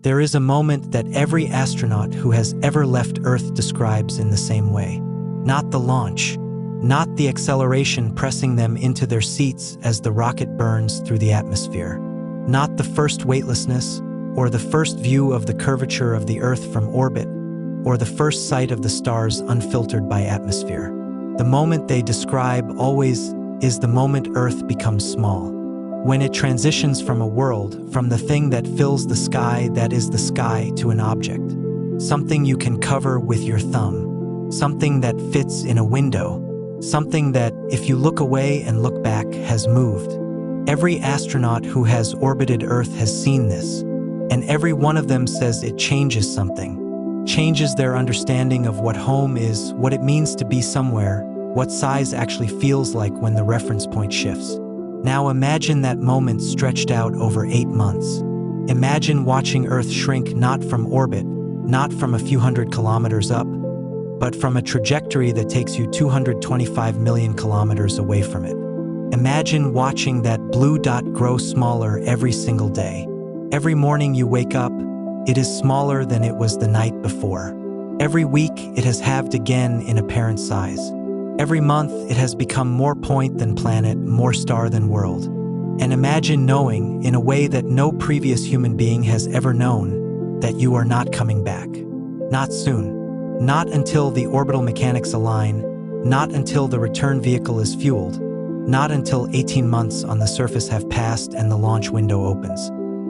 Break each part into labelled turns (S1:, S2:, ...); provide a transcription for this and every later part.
S1: There is a moment that every astronaut who has ever left Earth describes in the same way. Not the launch, not the acceleration pressing them into their seats as the rocket burns through the atmosphere, not the first weightlessness, or the first view of the curvature of the Earth from orbit, or the first sight of the stars unfiltered by atmosphere. The moment they describe always is the moment Earth becomes small. When it transitions from a world, from the thing that fills the sky that is the sky, to an object. Something you can cover with your thumb. Something that fits in a window. Something that, if you look away and look back, has moved. Every astronaut who has orbited Earth has seen this, and every one of them says it changes something. Changes their understanding of what home is, what it means to be somewhere, what size actually feels like when the reference point shifts. Now imagine that moment stretched out over 8 months. Imagine watching Earth shrink not from orbit, not from a few hundred kilometers up, but from a trajectory that takes you 225 million kilometers away from it. Imagine watching that blue dot grow smaller every single day. Every morning you wake up, it is smaller than it was the night before. Every week, it has halved again in apparent size. Every month, it has become more point than planet, more star than world. And imagine knowing, in a way that no previous human being has ever known, that you are not coming back. Not soon. Not until the orbital mechanics align. Not until the return vehicle is fueled. Not until 18 months on the surface have passed and the launch window opens.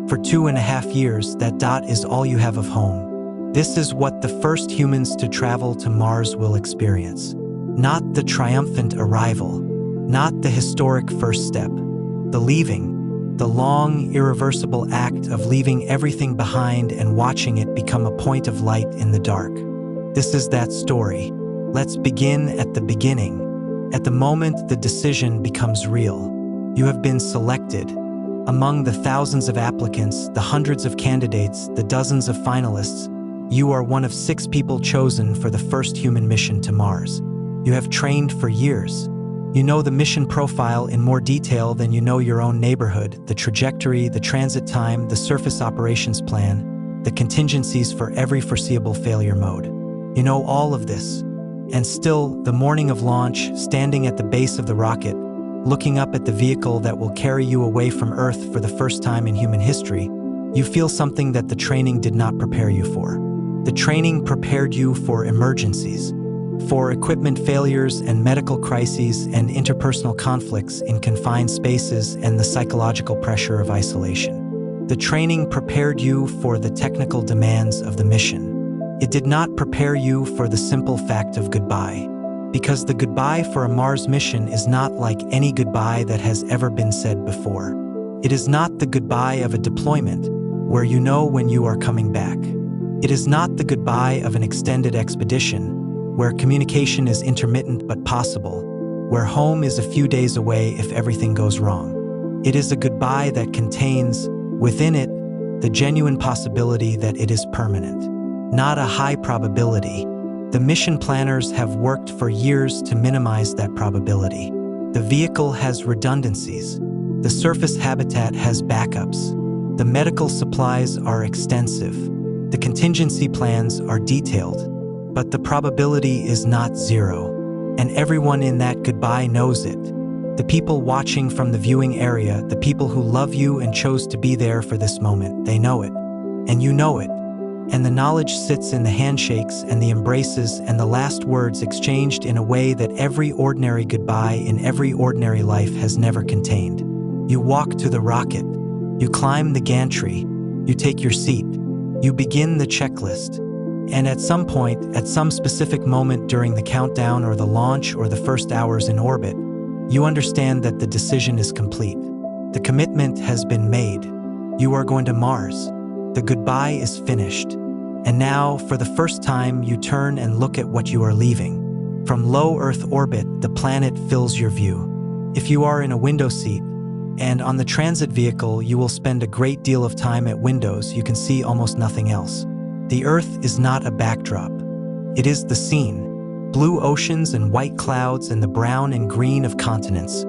S1: For 2.5 years, that dot is all you have of home. This is what the first humans to travel to Mars will experience. Not the triumphant arrival, not the historic first step. The leaving, the long, irreversible act of leaving everything behind and watching it become a point of light in the dark. This is that story. Let's begin at the beginning. At the moment the decision becomes real. You have been selected. Among the thousands of applicants, the hundreds of candidates, the dozens of finalists, you are one of 6 people chosen for the first human mission to Mars. You have trained for years. You know the mission profile in more detail than you know your own neighborhood, the trajectory, the transit time, the surface operations plan, the contingencies for every foreseeable failure mode. You know all of this. And still, the morning of launch, standing at the base of the rocket, looking up at the vehicle that will carry you away from Earth for the first time in human history, you feel something that the training did not prepare you for. The training prepared you for emergencies, for equipment failures and medical crises and interpersonal conflicts in confined spaces and the psychological pressure of isolation. The training prepared you for the technical demands of the mission. It did not prepare you for the simple fact of goodbye. Because the goodbye for a Mars mission is not like any goodbye that has ever been said before. It is not the goodbye of a deployment, where you know when you are coming back. It is not the goodbye of an extended expedition, where communication is intermittent but possible, where home is a few days away if everything goes wrong. It is a goodbye that contains, within it, the genuine possibility that it is permanent, not a high probability. The mission planners have worked for years to minimize that probability. The vehicle has redundancies. The surface habitat has backups. The medical supplies are extensive. The contingency plans are detailed. But the probability is not zero. And everyone in that goodbye knows it. The people watching from the viewing area, the people who love you and chose to be there for this moment, they know it. And you know it. And the knowledge sits in the handshakes and the embraces and the last words exchanged in a way that every ordinary goodbye in every ordinary life has never contained. You walk to the rocket. You climb the gantry. You take your seat. You begin the checklist. And at some point, at some specific moment during the countdown or the launch or the first hours in orbit, you understand that the decision is complete. The commitment has been made. You are going to Mars. The goodbye is finished. And now, for the first time, you turn and look at what you are leaving. From low Earth orbit, the planet fills your view. If you are in a window seat, and on the transit vehicle, you will spend a great deal of time at windows, you can see almost nothing else. The Earth is not a backdrop. It is the scene. Blue oceans and white clouds and the brown and green of continents,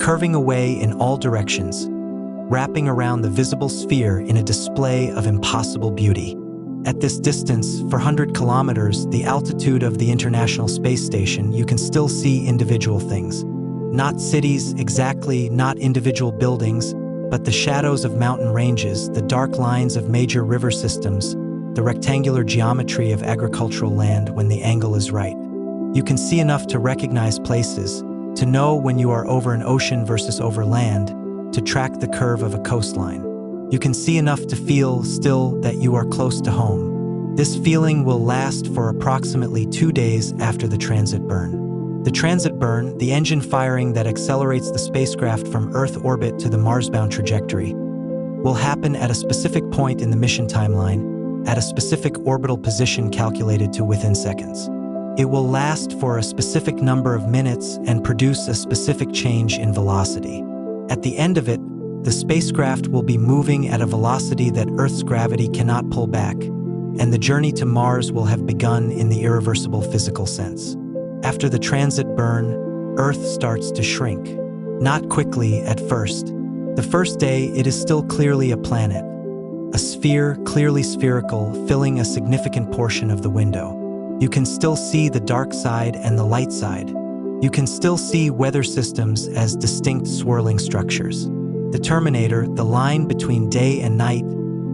S1: curving away in all directions. wrapping around the visible sphere in a display of impossible beauty. At this distance, 400 kilometers, the altitude of the International Space Station, you can still see individual things. Not cities exactly, not individual buildings, but the shadows of mountain ranges, the dark lines of major river systems, the rectangular geometry of agricultural land when the angle is right. You can see enough to recognize places, to know when you are over an ocean versus over land, to track the curve of a coastline. You can see enough to feel still that you are close to home. This feeling will last for approximately 2 days after the transit burn. The transit burn, the engine firing that accelerates the spacecraft from Earth orbit to the Mars-bound trajectory, will happen at a specific point in the mission timeline, at a specific orbital position calculated to within seconds. It will last for a specific number of minutes and produce a specific change in velocity. At the end of it, the spacecraft will be moving at a velocity that Earth's gravity cannot pull back, and the journey to Mars will have begun in the irreversible physical sense. After the transit burn, Earth starts to shrink. Not quickly at first. The first day, it is still clearly a planet, a sphere, clearly spherical, filling a significant portion of the window. You can still see the dark side and the light side. You can still see weather systems as distinct swirling structures. The terminator, the line between day and night,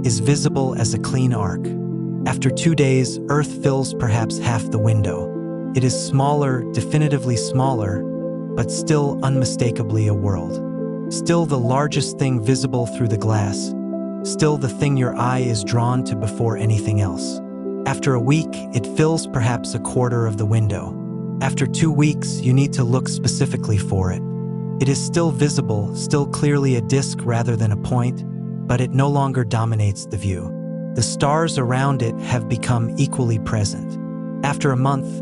S1: is visible as a clean arc. After 2 days, Earth fills perhaps half the window. It is smaller, definitively smaller, but still unmistakably a world. Still the largest thing visible through the glass. Still the thing your eye is drawn to before anything else. After a week, it fills perhaps a quarter of the window. After 2 weeks, you need to look specifically for it. It is still visible, still clearly a disk rather than a point, but it no longer dominates the view. The stars around it have become equally present. After a month,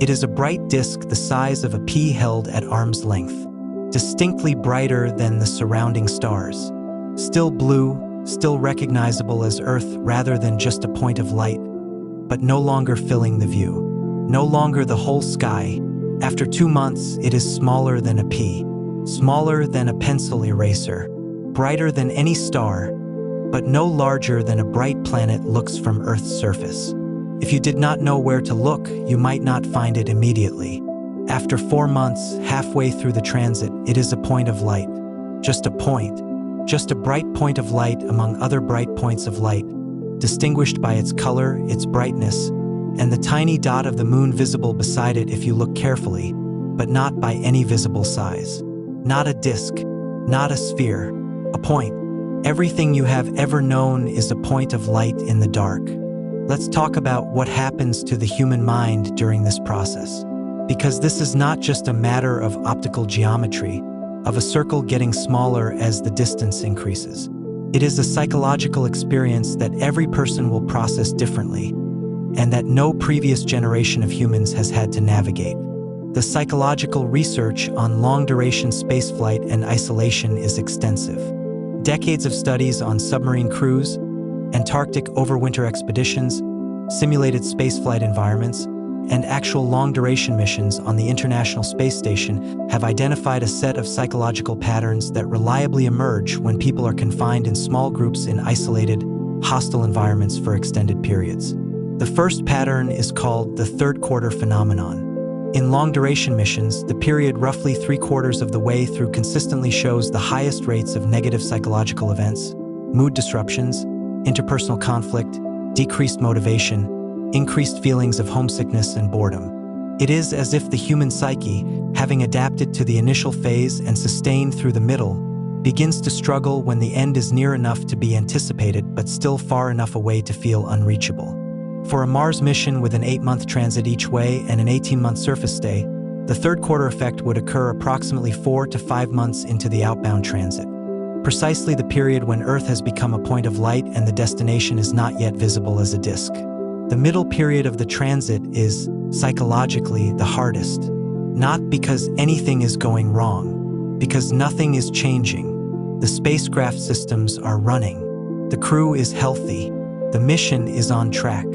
S1: it is a bright disk the size of a pea held at arm's length, distinctly brighter than the surrounding stars. Still blue, still recognizable as Earth rather than just a point of light, but no longer filling the view. No longer the whole sky. After 2 months, it is smaller than a pea. Smaller than a pencil eraser, brighter than any star, but no larger than a bright planet looks from Earth's surface. If you did not know where to look, you might not find it immediately. After 4 months, halfway through the transit, it is a point of light. Just a point. Just a bright point of light among other bright points of light, distinguished by its color, its brightness, and the tiny dot of the moon visible beside it if you look carefully, but not by any visible size. Not a disk, not a sphere, a point. Everything you have ever known is a point of light in the dark. Let's talk about what happens to the human mind during this process. Because this is not just a matter of optical geometry, of a circle getting smaller as the distance increases. It is a psychological experience that every person will process differently, and that no previous generation of humans has had to navigate. The psychological research on long-duration spaceflight and isolation is extensive. Decades of studies on submarine crews, Antarctic overwinter expeditions, simulated spaceflight environments, and actual long-duration missions on the International Space Station have identified a set of psychological patterns that reliably emerge when people are confined in small groups in isolated, hostile environments for extended periods. The first pattern is called the third quarter phenomenon. In long-duration missions, the period roughly 3/4 of the way through consistently shows the highest rates of negative psychological events, mood disruptions, interpersonal conflict, decreased motivation, increased feelings of homesickness and boredom. It is as if the human psyche, having adapted to the initial phase and sustained through the middle, begins to struggle when the end is near enough to be anticipated but still far enough away to feel unreachable. For a Mars mission with an 8-month transit each way and an 18-month surface stay, the third quarter effect would occur approximately 4 to 5 months into the outbound transit, precisely the period when Earth has become a point of light and the destination is not yet visible as a disk. The middle period of the transit is, psychologically, the hardest, not because anything is going wrong, because nothing is changing. The spacecraft systems are running. The crew is healthy. The mission is on track.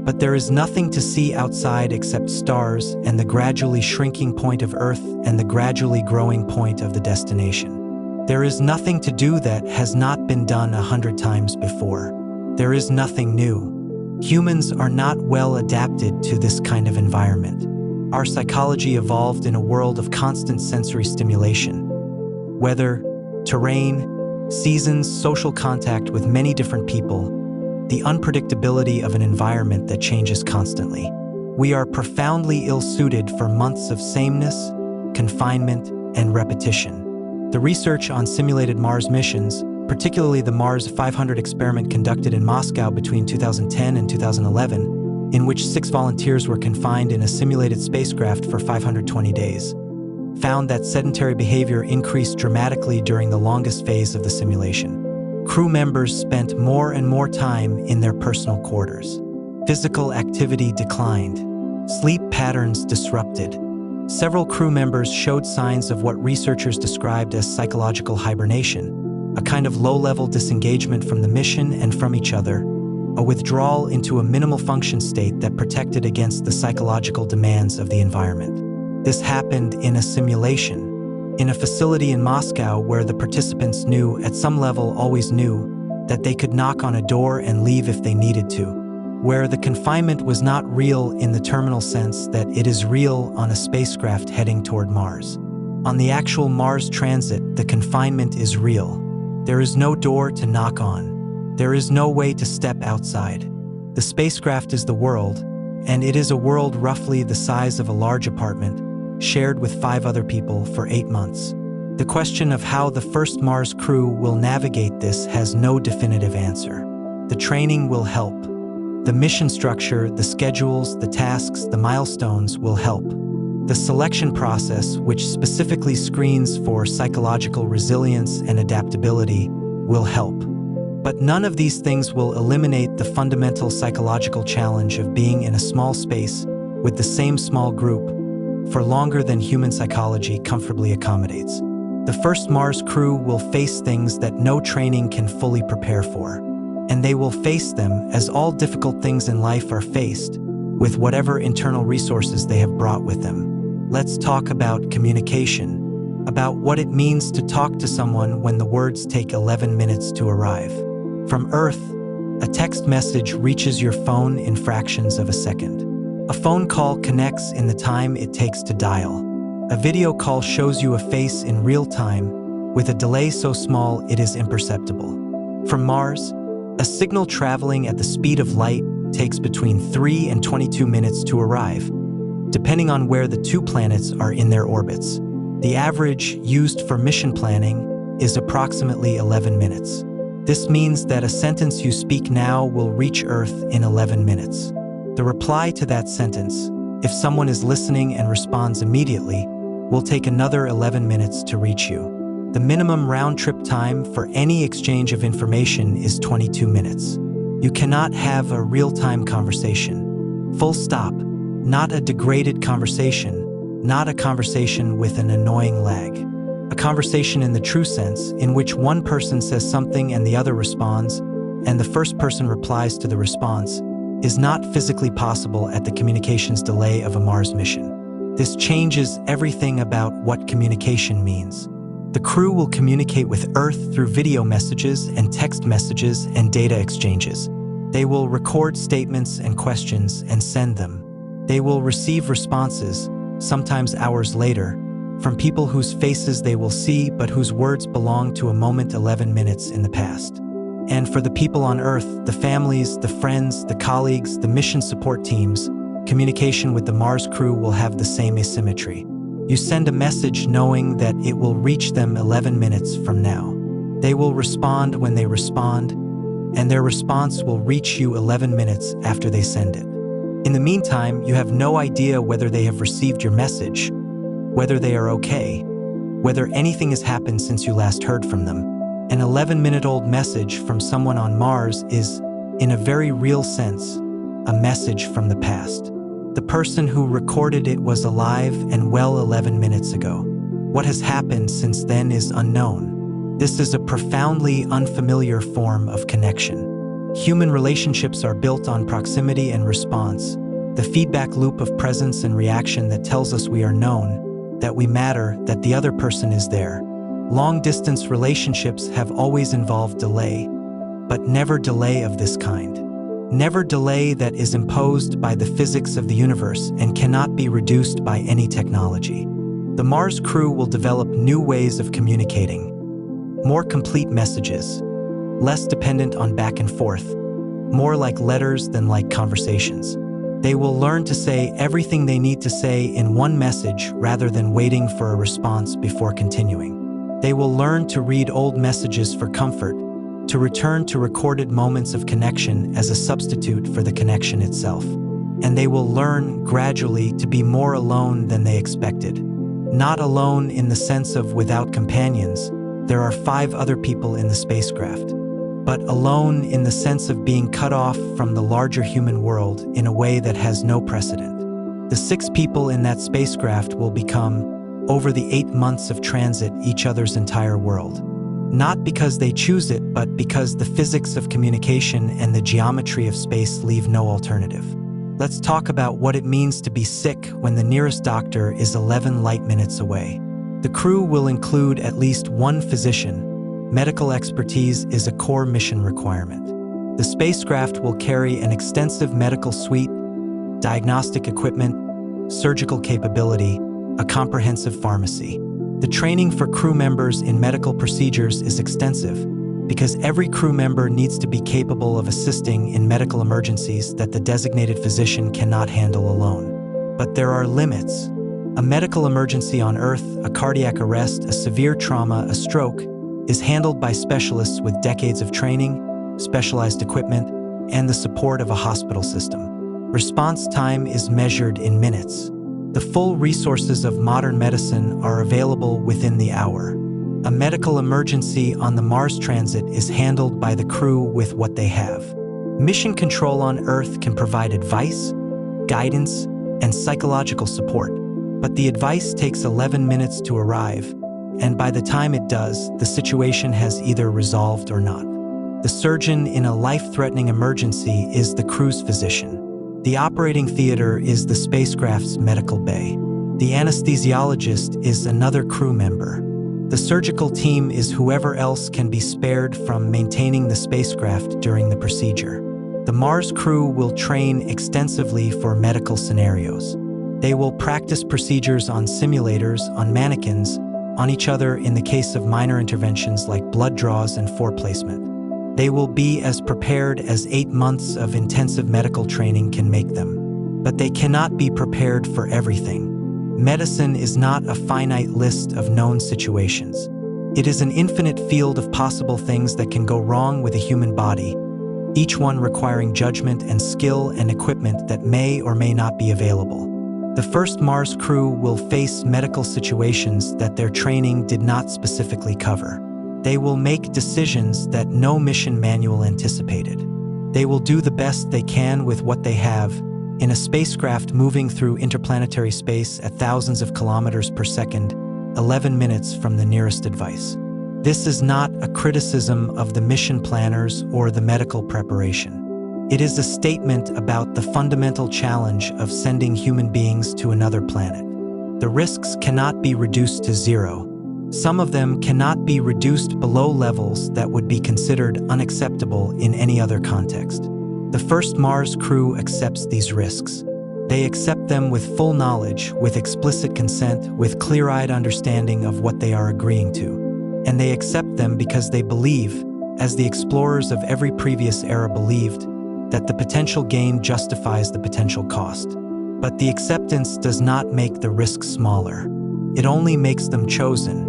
S1: But there is nothing to see outside except stars and the gradually shrinking point of Earth and the gradually growing point of the destination. There is nothing to do that has not been done 100 times before. There is nothing new. Humans are not well adapted to this kind of environment. Our psychology evolved in a world of constant sensory stimulation. Weather, terrain, seasons, social contact with many different people, the unpredictability of an environment that changes constantly. We are profoundly ill-suited for months of sameness, confinement, and repetition. The research on simulated Mars missions, particularly the Mars 500 experiment conducted in Moscow between 2010 and 2011, in which 6 volunteers were confined in a simulated spacecraft for 520 days, found that sedentary behavior increased dramatically during the longest phase of the simulation. Crew members spent more and more time in their personal quarters. Physical activity declined. Sleep patterns disrupted. Several crew members showed signs of what researchers described as psychological hibernation, a kind of low-level disengagement from the mission and from each other, a withdrawal into a minimal function state that protected against the psychological demands of the environment. This happened in a simulation, in a facility in Moscow where the participants knew, at some level always knew, that they could knock on a door and leave if they needed to, where the confinement was not real in the terminal sense that it is real on a spacecraft heading toward Mars. On the actual Mars transit, the confinement is real. There is no door to knock on. There is no way to step outside. The spacecraft is the world, and it is a world roughly the size of a large apartment, shared with 5 other people for 8 months. The question of how the first Mars crew will navigate this has no definitive answer. The training will help. The mission structure, the schedules, the tasks, the milestones will help. The selection process, which specifically screens for psychological resilience and adaptability, will help. But none of these things will eliminate the fundamental psychological challenge of being in a small space with the same small group for longer than human psychology comfortably accommodates. The first Mars crew will face things that no training can fully prepare for, and they will face them as all difficult things in life are faced, with whatever internal resources they have brought with them. Let's talk about communication, about what it means to talk to someone when the words take 11 minutes to arrive. From Earth, a text message reaches your phone in fractions of a second. A phone call connects in the time it takes to dial. A video call shows you a face in real time, with a delay so small it is imperceptible. From Mars, a signal traveling at the speed of light takes between 3 and 22 minutes to arrive, depending on where the 2 planets are in their orbits. The average used for mission planning is approximately 11 minutes. This means that a sentence you speak now will reach Earth in 11 minutes. The reply to that sentence, if someone is listening and responds immediately, will take another 11 minutes to reach you. The minimum round-trip time for any exchange of information is 22 minutes. You cannot have a real-time conversation. Full stop. Not a degraded conversation, not a conversation with an annoying lag. A conversation in the true sense, in which one person says something and the other responds, and the first person replies to the response, is not physically possible at the communications delay of a Mars mission. This changes everything about what communication means. The crew will communicate with Earth through video messages and text messages and data exchanges. They will record statements and questions and send them. They will receive responses, sometimes hours later, from people whose faces they will see but whose words belong to a moment 11 minutes in the past. And for the people on Earth, the families, the friends, the colleagues, the mission support teams, communication with the Mars crew will have the same asymmetry. You send a message knowing that it will reach them 11 minutes from now. They will respond when they respond, and their response will reach you 11 minutes after they send it. In the meantime, you have no idea whether they have received your message, whether they are okay, whether anything has happened since you last heard from them. An 11-minute-old message from someone on Mars is, in a very real sense, a message from the past. The person who recorded it was alive and well 11 minutes ago. What has happened since then is unknown. This is a profoundly unfamiliar form of connection. Human relationships are built on proximity and response, the feedback loop of presence and reaction that tells us we are known, that we matter, that the other person is there. Long-distance relationships have always involved delay, but never delay of this kind. Never delay that is imposed by the physics of the universe and cannot be reduced by any technology. The Mars crew will develop new ways of communicating, more complete messages, less dependent on back and forth, more like letters than like conversations. They will learn to say everything they need to say in one message rather than waiting for a response before continuing. They will learn to read old messages for comfort, to return to recorded moments of connection as a substitute for the connection itself. And they will learn gradually to be more alone than they expected. Not alone in the sense of without companions, there are 5 other people in the spacecraft, but alone in the sense of being cut off from the larger human world in a way that has no precedent. The 6 people in that spacecraft will become, over the 8 months of transit, each other's entire world. Not because they choose it, but because the physics of communication and the geometry of space leave no alternative. Let's talk about what it means to be sick when the nearest doctor is 11 light minutes away. The crew will include at least 1 physician. Medical expertise is a core mission requirement. The spacecraft will carry an extensive medical suite, diagnostic equipment, surgical capability, a comprehensive pharmacy. The training for crew members in medical procedures is extensive because every crew member needs to be capable of assisting in medical emergencies that the designated physician cannot handle alone. But there are limits. A medical emergency on Earth, a cardiac arrest, a severe trauma, a stroke, is handled by specialists with decades of training, specialized equipment, and the support of a hospital system. Response time is measured in minutes. The full resources of modern medicine are available within the hour. A medical emergency on the Mars transit is handled by the crew with what they have. Mission control on Earth can provide advice, guidance, and psychological support, but the advice takes 11 minutes to arrive, and by the time it does, the situation has either resolved or not. The surgeon in a life-threatening emergency is the crew's physician. The operating theater is the spacecraft's medical bay. The anesthesiologist is another crew member. The surgical team is whoever else can be spared from maintaining the spacecraft during the procedure. The Mars crew will train extensively for medical scenarios. They will practice procedures on simulators, on mannequins, on each other in the case of minor interventions like blood draws and foreplacement. They will be as prepared as 8 months of intensive medical training can make them. But they cannot be prepared for everything. Medicine is not a finite list of known situations. It is an infinite field of possible things that can go wrong with a human body, each one requiring judgment and skill and equipment that may or may not be available. The first Mars crew will face medical situations that their training did not specifically cover. They will make decisions that no mission manual anticipated. They will do the best they can with what they have in a spacecraft moving through interplanetary space at thousands of kilometers per second, 11 minutes from the nearest advice. This is not a criticism of the mission planners or the medical preparation. It is a statement about the fundamental challenge of sending human beings to another planet. The risks cannot be reduced to zero. Some of them cannot be reduced below levels that would be considered unacceptable in any other context. The first Mars crew accepts these risks. They accept them with full knowledge, with explicit consent, with clear-eyed understanding of what they are agreeing to. And they accept them because they believe, as the explorers of every previous era believed, that the potential gain justifies the potential cost. But the acceptance does not make the risks smaller. It only makes them chosen.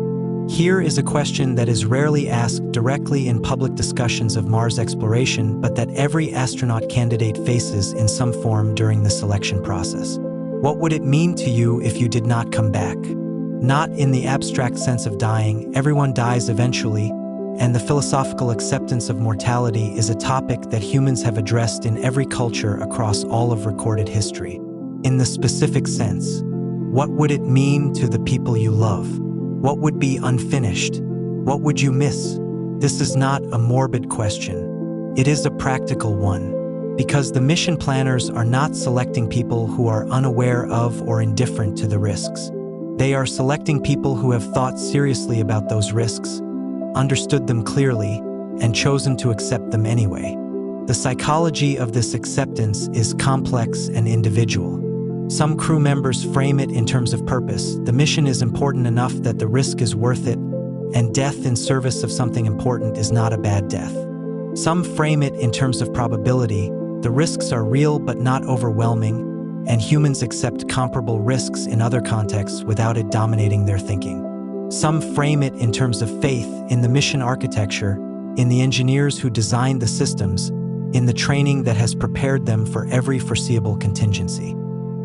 S1: Here is a question that is rarely asked directly in public discussions of Mars exploration, but that every astronaut candidate faces in some form during the selection process. What would it mean to you if you did not come back? Not in the abstract sense of dying, everyone dies eventually, and the philosophical acceptance of mortality is a topic that humans have addressed in every culture across all of recorded history. In the specific sense, what would it mean to the people you love? What would be unfinished? What would you miss? This is not a morbid question. It is a practical one, because the mission planners are not selecting people who are unaware of or indifferent to the risks. They are selecting people who have thought seriously about those risks, understood them clearly, and chosen to accept them anyway. The psychology of this acceptance is complex and individual. Some crew members frame it in terms of purpose. The mission is important enough that the risk is worth it, and death in service of something important is not a bad death. Some frame it in terms of probability. The risks are real but not overwhelming, and humans accept comparable risks in other contexts without it dominating their thinking. Some frame it in terms of faith in the mission architecture, in the engineers who designed the systems, in the training that has prepared them for every foreseeable contingency.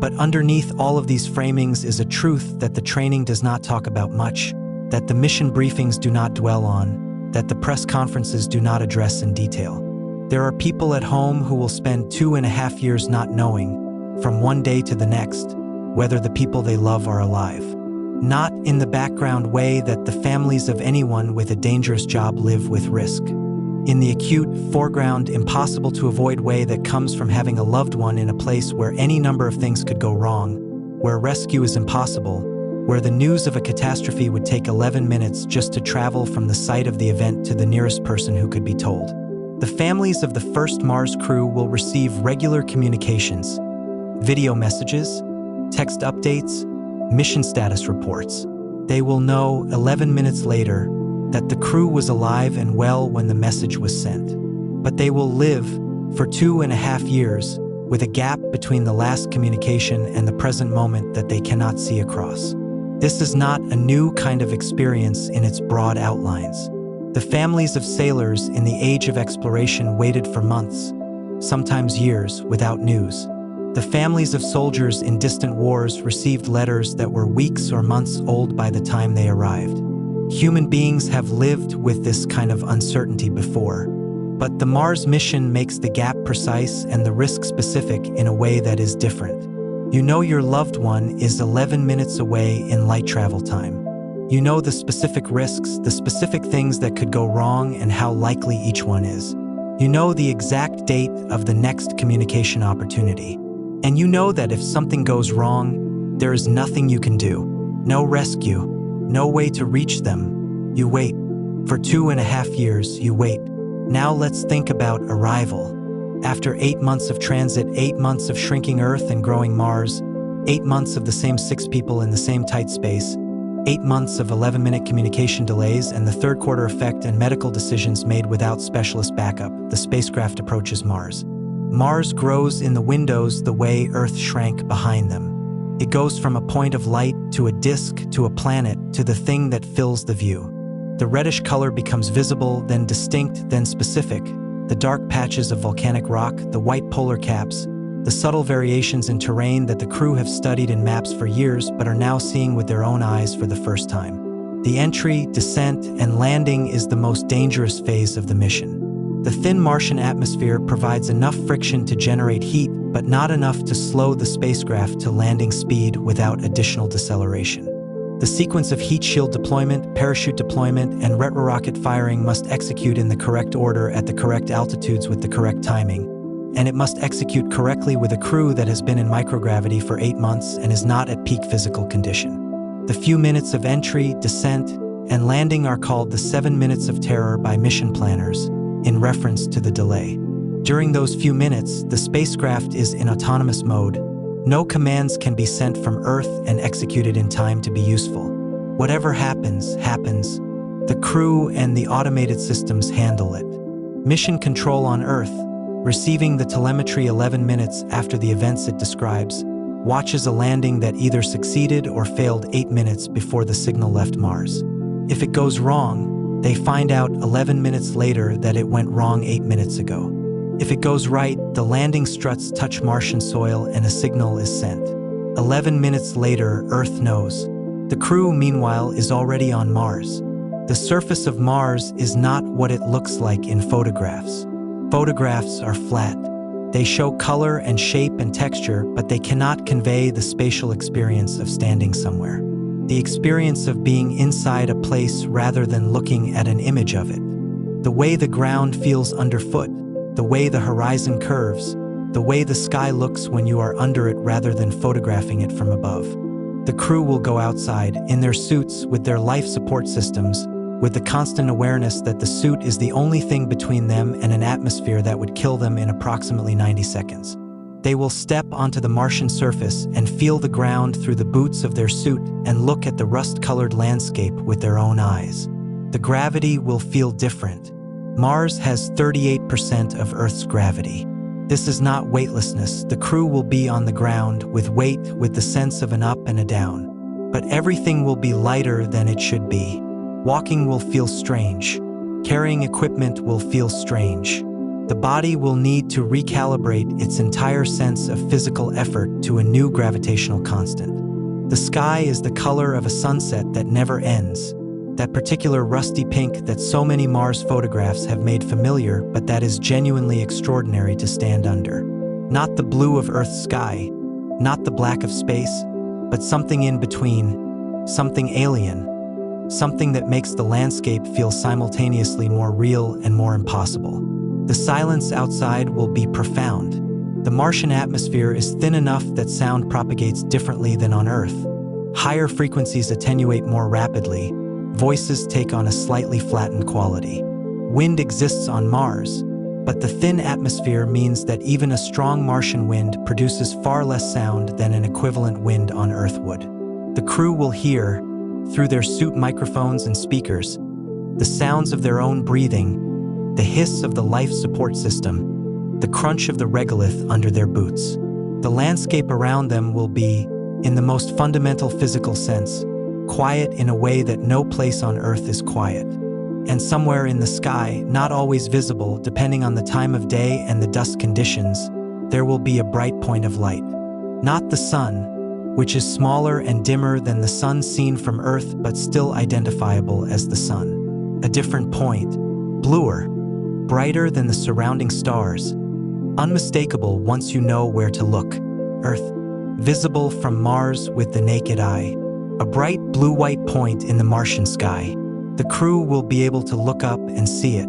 S1: But underneath all of these framings is a truth that the training does not talk about much, that the mission briefings do not dwell on, that the press conferences do not address in detail. There are people at home who will spend 2.5 years not knowing, from one day to the next, whether the people they love are alive. Not in the background way that the families of anyone with a dangerous job live with risk. In the acute, foreground, impossible-to-avoid way that comes from having a loved one in a place where any number of things could go wrong, where rescue is impossible, where the news of a catastrophe would take 11 minutes just to travel from the site of the event to the nearest person who could be told. The families of the first Mars crew will receive regular communications, video messages, text updates, mission status reports. They will know 11 minutes later that the crew was alive and well when the message was sent. But they will live for 2.5 years with a gap between the last communication and the present moment that they cannot see across. This is not a new kind of experience in its broad outlines. The families of sailors in the age of exploration waited for months, sometimes years, without news. The families of soldiers in distant wars received letters that were weeks or months old by the time they arrived. Human beings have lived with this kind of uncertainty before, but the Mars mission makes the gap precise and the risk specific in a way that is different. You know your loved one is 11 minutes away in light travel time. You know the specific risks, the specific things that could go wrong and how likely each one is. You know the exact date of the next communication opportunity. And you know that if something goes wrong, there is nothing you can do. No rescue, no way to reach them. You wait. For 2.5 years, you wait. Now let's think about arrival. After 8 months of transit, 8 months of shrinking Earth and growing Mars, 8 months of the same 6 people in the same tight space, 8 months of 11-minute communication delays and the third quarter effect and medical decisions made without specialist backup, the spacecraft approaches Mars. Mars grows in the windows the way Earth shrank behind them. It goes from a point of light to a disk to a planet to the thing that fills the view. The reddish color becomes visible, then distinct, then specific. The dark patches of volcanic rock, the white polar caps, the subtle variations in terrain that the crew have studied in maps for years but are now seeing with their own eyes for the first time. The entry, descent, and landing is the most dangerous phase of the mission. The thin Martian atmosphere provides enough friction to generate heat, but not enough to slow the spacecraft to landing speed without additional deceleration. The sequence of heat shield deployment, parachute deployment, and retrorocket firing must execute in the correct order at the correct altitudes with the correct timing, and it must execute correctly with a crew that has been in microgravity for 8 months and is not at peak physical condition. The few minutes of entry, descent, and landing are called the 7 minutes of terror by mission planners, in reference to the delay. During those few minutes, the spacecraft is in autonomous mode. No commands can be sent from Earth and executed in time to be useful. Whatever happens, happens. The crew and the automated systems handle it. Mission control on Earth, receiving the telemetry 11 minutes after the events it describes, watches a landing that either succeeded or failed 8 minutes before the signal left Mars. If it goes wrong, they find out 11 minutes later that it went wrong 8 minutes ago. If it goes right, the landing struts touch Martian soil and a signal is sent. 11 minutes later, Earth knows. The crew, meanwhile, is already on Mars. The surface of Mars is not what it looks like in photographs. Photographs are flat. They show color and shape and texture, but they cannot convey the spatial experience of standing somewhere. The experience of being inside a place rather than looking at an image of it. The way the ground feels underfoot, the way the horizon curves, the way the sky looks when you are under it rather than photographing it from above. The crew will go outside, in their suits, with their life support systems, with the constant awareness that the suit is the only thing between them and an atmosphere that would kill them in approximately 90 seconds. They will step onto the Martian surface and feel the ground through the boots of their suit and look at the rust-colored landscape with their own eyes. The gravity will feel different. Mars has 38% of Earth's gravity. This is not weightlessness. The crew will be on the ground with weight, with the sense of an up and a down. But everything will be lighter than it should be. Walking will feel strange. Carrying equipment will feel strange. The body will need to recalibrate its entire sense of physical effort to a new gravitational constant. The sky is the color of a sunset that never ends. That particular rusty pink that so many Mars photographs have made familiar, but that is genuinely extraordinary to stand under. Not the blue of Earth's sky, not the black of space, but something in between, something alien, something that makes the landscape feel simultaneously more real and more impossible. The silence outside will be profound. The Martian atmosphere is thin enough that sound propagates differently than on Earth. Higher frequencies attenuate more rapidly. Voices take on a slightly flattened quality. Wind exists on Mars, but the thin atmosphere means that even a strong Martian wind produces far less sound than an equivalent wind on Earth would. The crew will hear, through their suit microphones and speakers, the sounds of their own breathing, the hiss of the life support system, the crunch of the regolith under their boots. The landscape around them will be, in the most fundamental physical sense, quiet in a way that no place on Earth is quiet. And somewhere in the sky, not always visible depending on the time of day and the dust conditions, there will be a bright point of light. Not the sun, which is smaller and dimmer than the sun seen from Earth but still identifiable as the sun. A different point, bluer, brighter than the surrounding stars, unmistakable once you know where to look. Earth, visible from Mars with the naked eye. A bright blue-white point in the Martian sky. The crew will be able to look up and see it.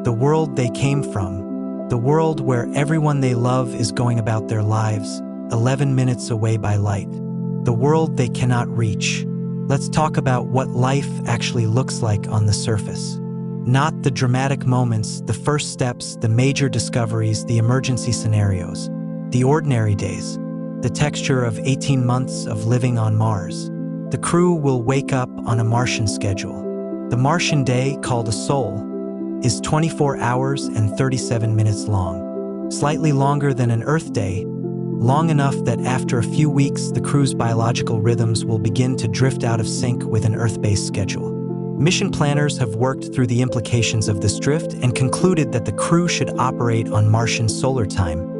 S1: The world they came from. The world where everyone they love is going about their lives, 11 minutes away by light. The world they cannot reach. Let's talk about what life actually looks like on the surface. Not the dramatic moments, the first steps, the major discoveries, the emergency scenarios. The ordinary days. The texture of 18 months of living on Mars. The crew will wake up on a Martian schedule. The Martian day, called a sol, is 24 hours and 37 minutes long. Slightly longer than an Earth day, long enough that after a few weeks the crew's biological rhythms will begin to drift out of sync with an Earth-based schedule. Mission planners have worked through the implications of this drift and concluded that the crew should operate on Martian solar time,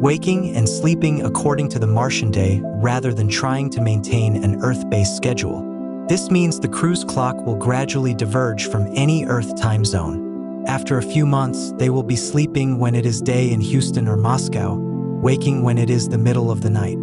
S1: waking and sleeping according to the Martian day rather than trying to maintain an Earth-based schedule. This means the crew's clock will gradually diverge from any Earth time zone. After a few months, they will be sleeping when it is day in Houston or Moscow, waking when it is the middle of the night.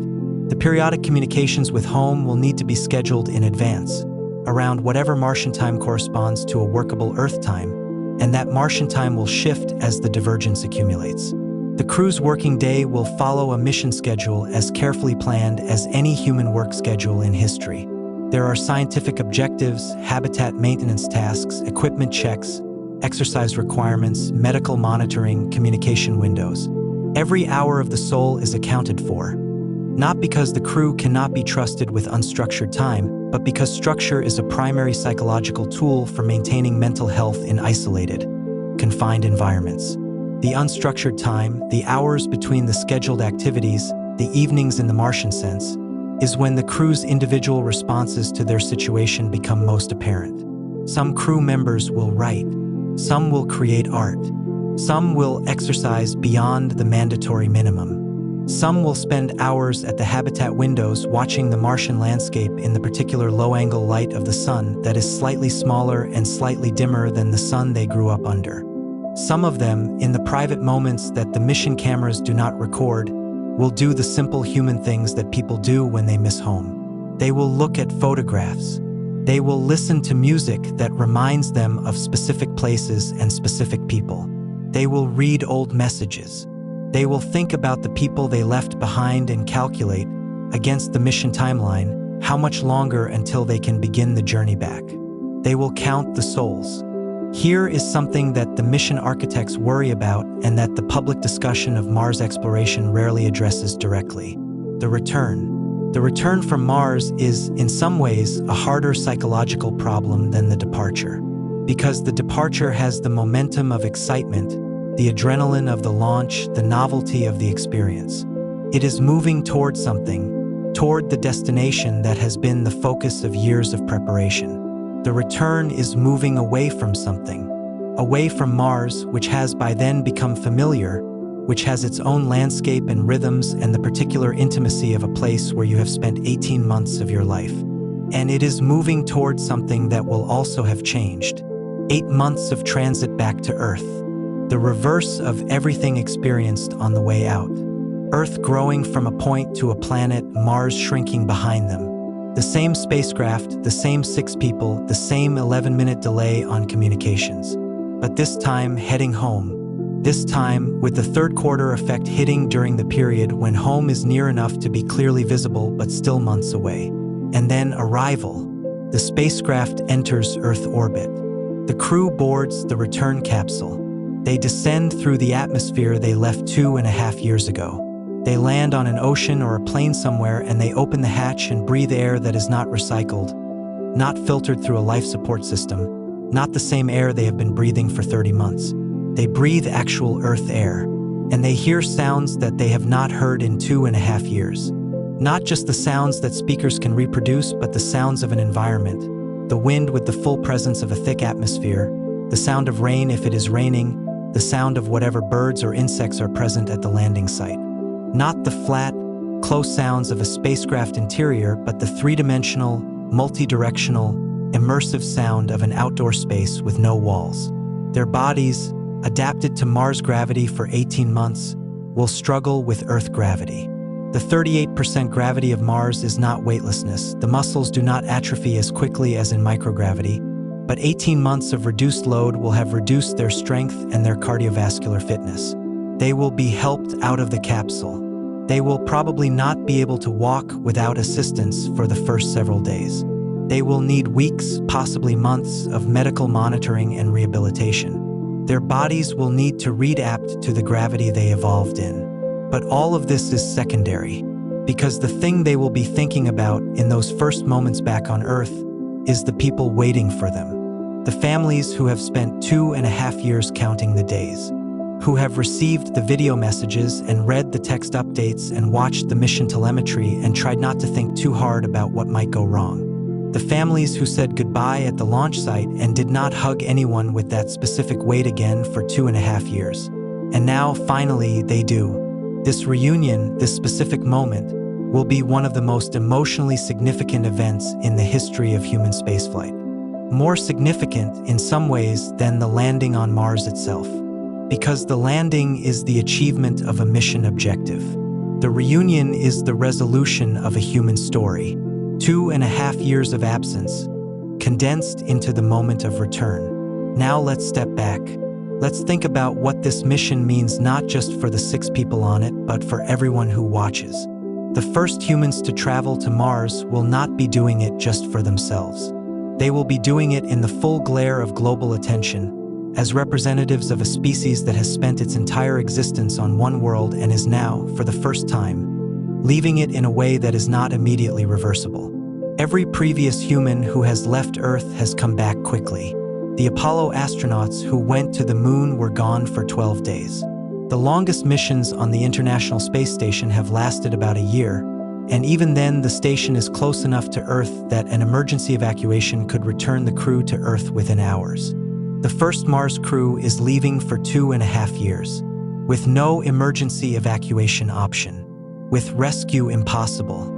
S1: The periodic communications with home will need to be scheduled in advance, around whatever Martian time corresponds to a workable Earth time, and that Martian time will shift as the divergence accumulates. The crew's working day will follow a mission schedule as carefully planned as any human work schedule in history. There are scientific objectives, habitat maintenance tasks, equipment checks, exercise requirements, medical monitoring, communication windows. Every hour of the sol is accounted for, not because the crew cannot be trusted with unstructured time, but because structure is a primary psychological tool for maintaining mental health in isolated, confined environments. The unstructured time, the hours between the scheduled activities, the evenings in the Martian sense, is when the crew's individual responses to their situation become most apparent. Some crew members will write, some will create art, some will exercise beyond the mandatory minimum. Some will spend hours at the habitat windows watching the Martian landscape in the particular low-angle light of the sun that is slightly smaller and slightly dimmer than the sun they grew up under. Some of them, in the private moments that the mission cameras do not record, will do the simple human things that people do when they miss home. They will look at photographs. They will listen to music that reminds them of specific places and specific people. They will read old messages. They will think about the people they left behind and calculate, against the mission timeline, How much longer until they can begin the journey back? They will count the souls. Here is something that the mission architects worry about and that the public discussion of Mars exploration rarely addresses directly: the return. The return from Mars is, in some ways, a harder psychological problem than the departure. Because the departure has the momentum of excitement, the adrenaline of the launch, the novelty of the experience. It is moving toward something, toward the destination that has been the focus of years of preparation. The return is moving away from something, away from Mars, which has by then become familiar, which has its own landscape and rhythms and the particular intimacy of a place where you have spent 18 months of your life. And it is moving toward something that will also have changed. 8 months of transit back to Earth. The reverse of everything experienced on the way out. Earth growing from a point to a planet, Mars shrinking behind them. The same spacecraft, the same 6 people, the same 11-minute delay on communications. But this time heading home. This time with the third quarter effect hitting during the period when home is near enough to be clearly visible but still months away. And then arrival. The spacecraft enters Earth orbit. The crew boards the return capsule. They descend through the atmosphere they left 2.5 years ago. They land on an ocean or a plane somewhere and they open the hatch and breathe air that is not recycled, not filtered through a life support system, not the same air they have been breathing for 30 months. They breathe actual Earth air, and they hear sounds that they have not heard in 2.5 years. Not just the sounds that speakers can reproduce, but the sounds of an environment. The wind with the full presence of a thick atmosphere, the sound of rain if it is raining, the sound of whatever birds or insects are present at the landing site. Not the flat, close sounds of a spacecraft interior, but the three-dimensional, multi-directional, immersive sound of an outdoor space with no walls. Their bodies, adapted to Mars gravity for 18 months, will struggle with Earth gravity. The 38% gravity of Mars is not weightlessness. The muscles do not atrophy as quickly as in microgravity, but 18 months of reduced load will have reduced their strength and their cardiovascular fitness. They will be helped out of the capsule. They will probably not be able to walk without assistance for the first several days. They will need weeks, possibly months, of medical monitoring and rehabilitation. Their bodies will need to readapt to the gravity they evolved in. But all of this is secondary, because the thing they will be thinking about in those first moments back on Earth is the people waiting for them. The families who have spent 2.5 years counting the days, who have received the video messages and read the text updates and watched the mission telemetry and tried not to think too hard about what might go wrong. The families who said goodbye at the launch site and did not hug anyone with that specific weight again for 2.5 years. And now, finally, they do. This reunion, this specific moment, will be one of the most emotionally significant events in the history of human spaceflight. More significant, in some ways, than the landing on Mars itself. Because the landing is the achievement of a mission objective. The reunion is the resolution of a human story. 2.5 years of absence, condensed into the moment of return. Now let's step back. Let's think about what this mission means not just for the 6 people on it, but for everyone who watches. The first humans to travel to Mars will not be doing it just for themselves. They will be doing it in the full glare of global attention, as representatives of a species that has spent its entire existence on one world and is now, for the first time, leaving it in a way that is not immediately reversible. Every previous human who has left Earth has come back quickly. The Apollo astronauts who went to the moon were gone for 12 days. The longest missions on the International Space Station have lasted about a year, and even then the station is close enough to Earth that an emergency evacuation could return the crew to Earth within hours. The first Mars crew is leaving for 2.5 years, with no emergency evacuation option, with rescue impossible,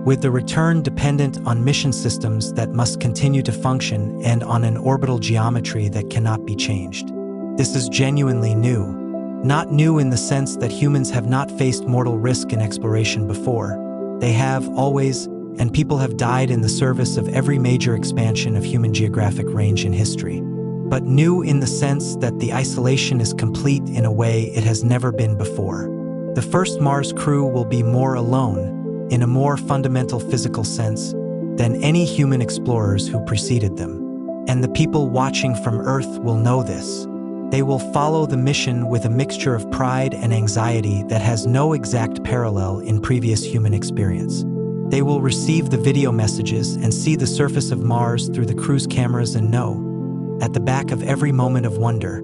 S1: with the return dependent on mission systems that must continue to function and on an orbital geometry that cannot be changed. This is genuinely new. Not new in the sense that humans have not faced mortal risk in exploration before. They have always, and people have died in the service of every major expansion of human geographic range in history. But new in the sense that the isolation is complete in a way it has never been before. The first Mars crew will be more alone, in a more fundamental physical sense, than any human explorers who preceded them. And the people watching from Earth will know this. They will follow the mission with a mixture of pride and anxiety that has no exact parallel in previous human experience. They will receive the video messages and see the surface of Mars through the crew's cameras and know, at the back of every moment of wonder,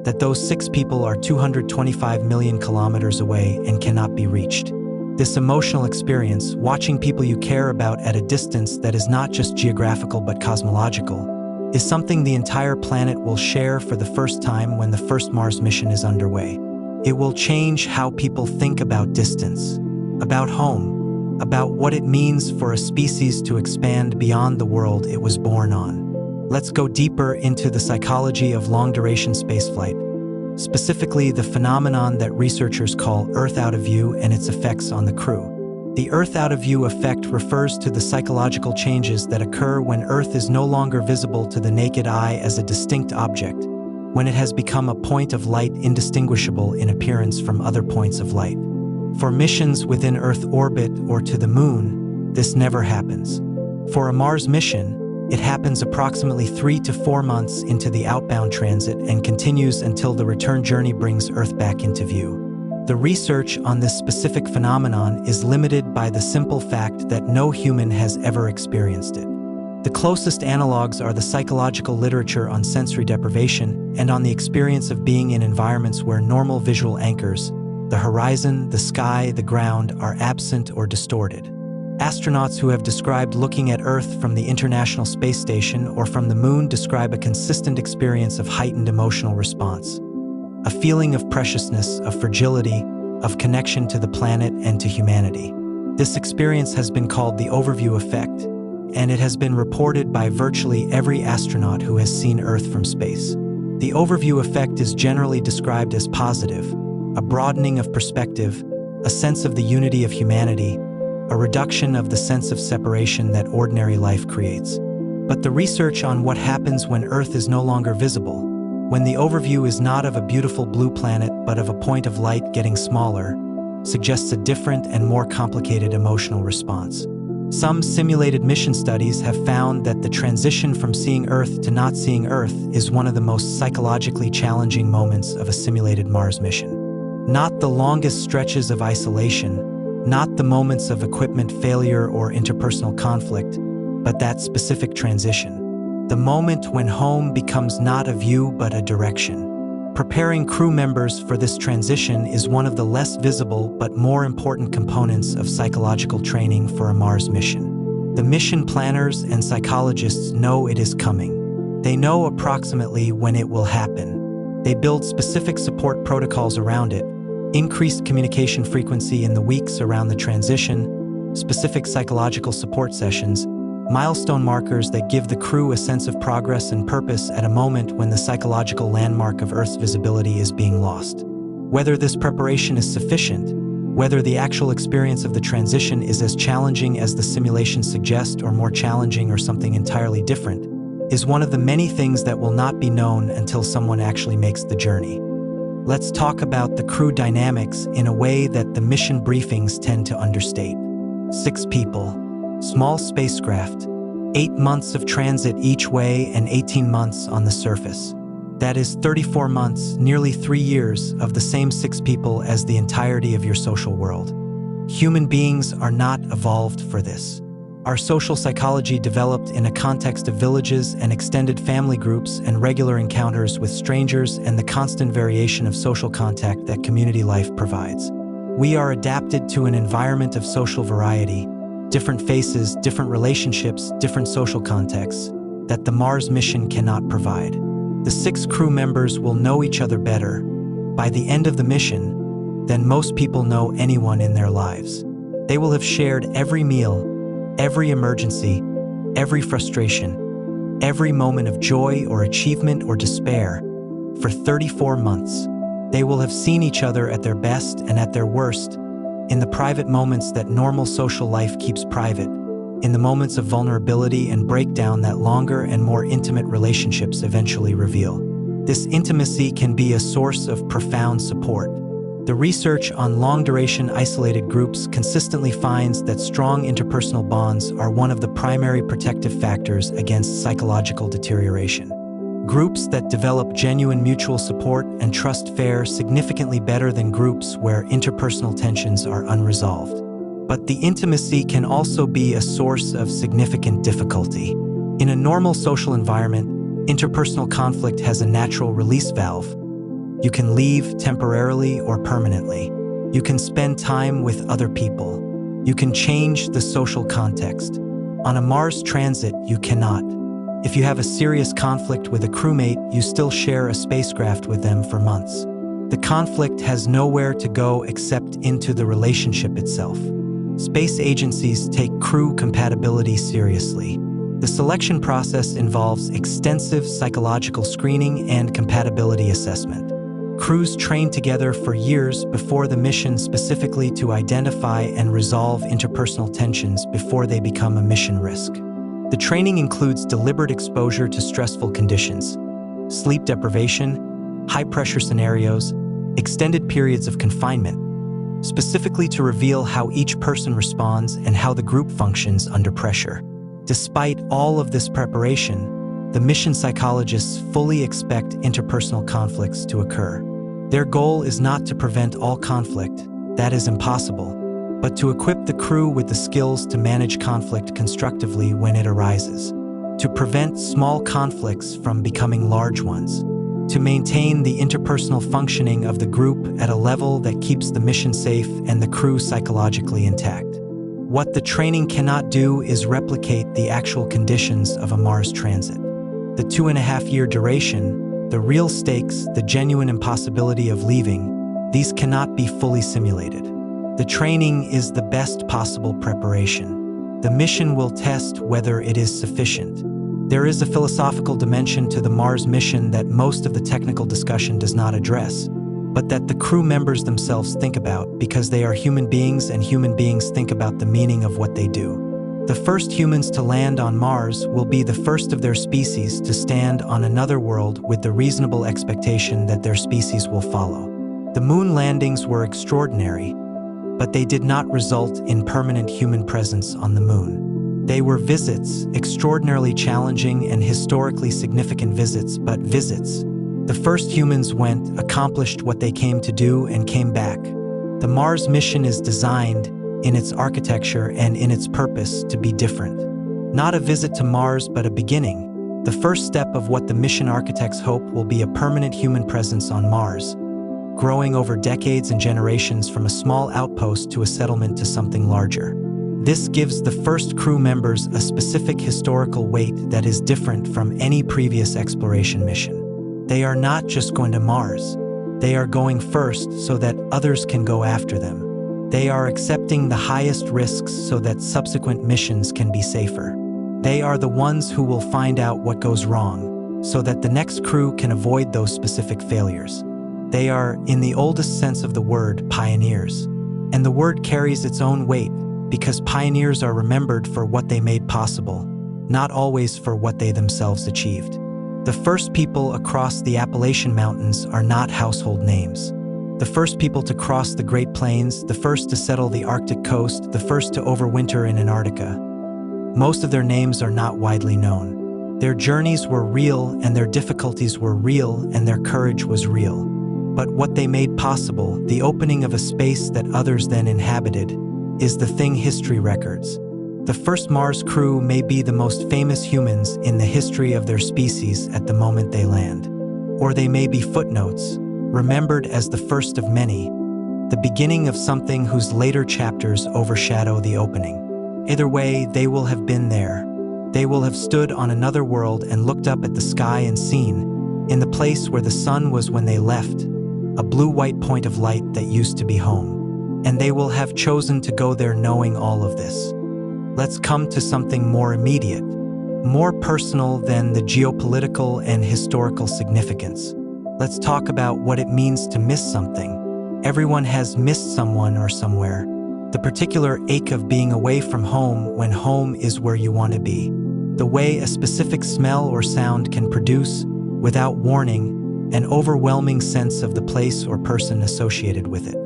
S1: that those 6 people are 225 million kilometers away and cannot be reached. This emotional experience, watching people you care about at a distance that is not just geographical but cosmological, is something the entire planet will share for the first time when the first Mars mission is underway. It will change how people think about distance, about home, about what it means for a species to expand beyond the world it was born on. Let's go deeper into the psychology of long-duration spaceflight, specifically the phenomenon that researchers call Earth out of view and its effects on the crew. The Earth out of view effect refers to the psychological changes that occur when Earth is no longer visible to the naked eye as a distinct object, when it has become a point of light indistinguishable in appearance from other points of light. For missions within Earth orbit or to the Moon, this never happens. For a Mars mission, it happens approximately 3 to 4 months into the outbound transit and continues until the return journey brings Earth back into view. The research on this specific phenomenon is limited by the simple fact that no human has ever experienced it. The closest analogs are the psychological literature on sensory deprivation and on the experience of being in environments where normal visual anchors, the horizon, the sky, the ground, are absent or distorted. Astronauts who have described looking at Earth from the International Space Station or from the Moon describe a consistent experience of heightened emotional response. A feeling of preciousness, of fragility, of connection to the planet and to humanity. This experience has been called the overview effect, and it has been reported by virtually every astronaut who has seen Earth from space. The overview effect is generally described as positive, a broadening of perspective, a sense of the unity of humanity, a reduction of the sense of separation that ordinary life creates. But the research on what happens when Earth is no longer visible, when the overview is not of a beautiful blue planet but of a point of light getting smaller, suggests a different and more complicated emotional response. Some simulated mission studies have found that the transition from seeing Earth to not seeing Earth is one of the most psychologically challenging moments of a simulated Mars mission. Not the longest stretches of isolation, not the moments of equipment failure or interpersonal conflict, but that specific transition. The moment when home becomes not a view but a direction. Preparing crew members for this transition is one of the less visible but more important components of psychological training for a Mars mission. The mission planners and psychologists know it is coming. They know approximately when it will happen. They build specific support protocols around it, increased communication frequency in the weeks around the transition, specific psychological support sessions, milestone markers that give the crew a sense of progress and purpose at a moment when the psychological landmark of Earth's visibility is being lost. Whether this preparation is sufficient, whether the actual experience of the transition is as challenging as the simulation suggests or more challenging or something entirely different, is one of the many things that will not be known until someone actually makes the journey. Let's talk about the crew dynamics in a way that the mission briefings tend to understate. 6 people, small spacecraft, 8 months of transit each way and 18 months on the surface. That is 34 months, nearly 3 years, of the same 6 people as the entirety of your social world. Human beings are not evolved for this. Our social psychology developed in a context of villages and extended family groups and regular encounters with strangers and the constant variation of social contact that community life provides. We are adapted to an environment of social variety, different faces, different relationships, different social contexts, that the Mars mission cannot provide. The 6 crew members will know each other better, by the end of the mission, than most people know anyone in their lives. They will have shared every meal, every emergency, every frustration, every moment of joy or achievement or despair. For 34 months, they will have seen each other at their best and at their worst, in the private moments that normal social life keeps private, in the moments of vulnerability and breakdown that longer and more intimate relationships eventually reveal. This intimacy can be a source of profound support. The research on long-duration isolated groups consistently finds that strong interpersonal bonds are one of the primary protective factors against psychological deterioration. Groups that develop genuine mutual support and trust fare significantly better than groups where interpersonal tensions are unresolved. But the intimacy can also be a source of significant difficulty. In a normal social environment, interpersonal conflict has a natural release valve. You can leave temporarily or permanently. You can spend time with other people. You can change the social context. On a Mars transit, you cannot. If you have a serious conflict with a crewmate, you still share a spacecraft with them for months. The conflict has nowhere to go except into the relationship itself. Space agencies take crew compatibility seriously. The selection process involves extensive psychological screening and compatibility assessment. Crews train together for years before the mission specifically to identify and resolve interpersonal tensions before they become a mission risk. The training includes deliberate exposure to stressful conditions, sleep deprivation, high-pressure scenarios, extended periods of confinement, specifically to reveal how each person responds and how the group functions under pressure. Despite all of this preparation, the mission psychologists fully expect interpersonal conflicts to occur. Their goal is not to prevent all conflict, that is impossible, but to equip the crew with the skills to manage conflict constructively when it arises, to prevent small conflicts from becoming large ones, to maintain the interpersonal functioning of the group at a level that keeps the mission safe and the crew psychologically intact. What the training cannot do is replicate the actual conditions of a Mars transit. The 2.5-year duration, the real stakes, the genuine impossibility of leaving, these cannot be fully simulated. The training is the best possible preparation. The mission will test whether it is sufficient. There is a philosophical dimension to the Mars mission that most of the technical discussion does not address, but that the crew members themselves think about because they are human beings and human beings think about the meaning of what they do. The first humans to land on Mars will be the first of their species to stand on another world with the reasonable expectation that their species will follow. The moon landings were extraordinary, but they did not result in permanent human presence on the moon. They were visits, extraordinarily challenging and historically significant visits, but visits. The first humans went, accomplished what they came to do, and came back. The Mars mission is designed, in its architecture and in its purpose, to be different. Not a visit to Mars, but a beginning. The first step of what the mission architects hope will be a permanent human presence on Mars, growing over decades and generations from a small outpost to a settlement to something larger. This gives the first crew members a specific historical weight that is different from any previous exploration mission. They are not just going to Mars. They are going first so that others can go after them. They are accepting the highest risks so that subsequent missions can be safer. They are the ones who will find out what goes wrong so that the next crew can avoid those specific failures. They are, in the oldest sense of the word, pioneers. And the word carries its own weight because pioneers are remembered for what they made possible, not always for what they themselves achieved. The first people across the Appalachian Mountains are not household names. The first people to cross the Great Plains, the first to settle the Arctic coast, the first to overwinter in Antarctica. Most of their names are not widely known. Their journeys were real, and their difficulties were real, and their courage was real. But what they made possible, the opening of a space that others then inhabited, is the thing history records. The first Mars crew may be the most famous humans in the history of their species at the moment they land. Or they may be footnotes, remembered as the first of many, the beginning of something whose later chapters overshadow the opening. Either way, they will have been there. They will have stood on another world and looked up at the sky and seen, in the place where the sun was when they left, a blue-white point of light that used to be home. And they will have chosen to go there knowing all of this. Let's come to something more immediate, more personal than the geopolitical and historical significance. Let's talk about what it means to miss something. Everyone has missed someone or somewhere. The particular ache of being away from home when home is where you want to be. The way a specific smell or sound can produce, without warning, an overwhelming sense of the place or person associated with it.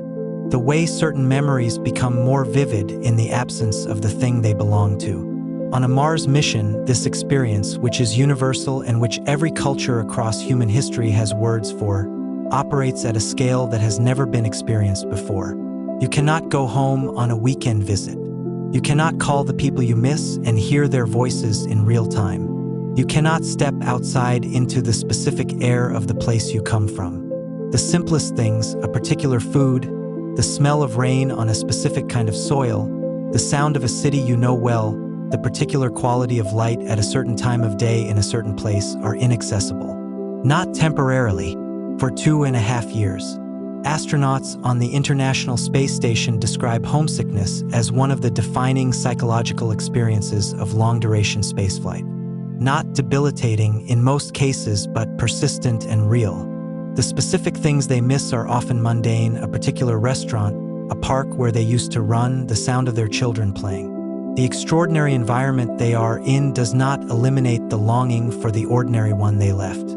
S1: The way certain memories become more vivid in the absence of the thing they belong to. On a Mars mission, this experience, which is universal and which every culture across human history has words for, operates at a scale that has never been experienced before. You cannot go home on a weekend visit. You cannot call the people you miss and hear their voices in real time. You cannot step outside into the specific air of the place you come from. The simplest things, a particular food, the smell of rain on a specific kind of soil, the sound of a city you know well, the particular quality of light at a certain time of day in a certain place are inaccessible. Not temporarily, for 2.5 years. Astronauts on the International Space Station describe homesickness as one of the defining psychological experiences of long-duration spaceflight. Not debilitating in most cases, but persistent and real. The specific things they miss are often mundane: a particular restaurant, a park where they used to run, the sound of their children playing. The extraordinary environment they are in does not eliminate the longing for the ordinary one they left.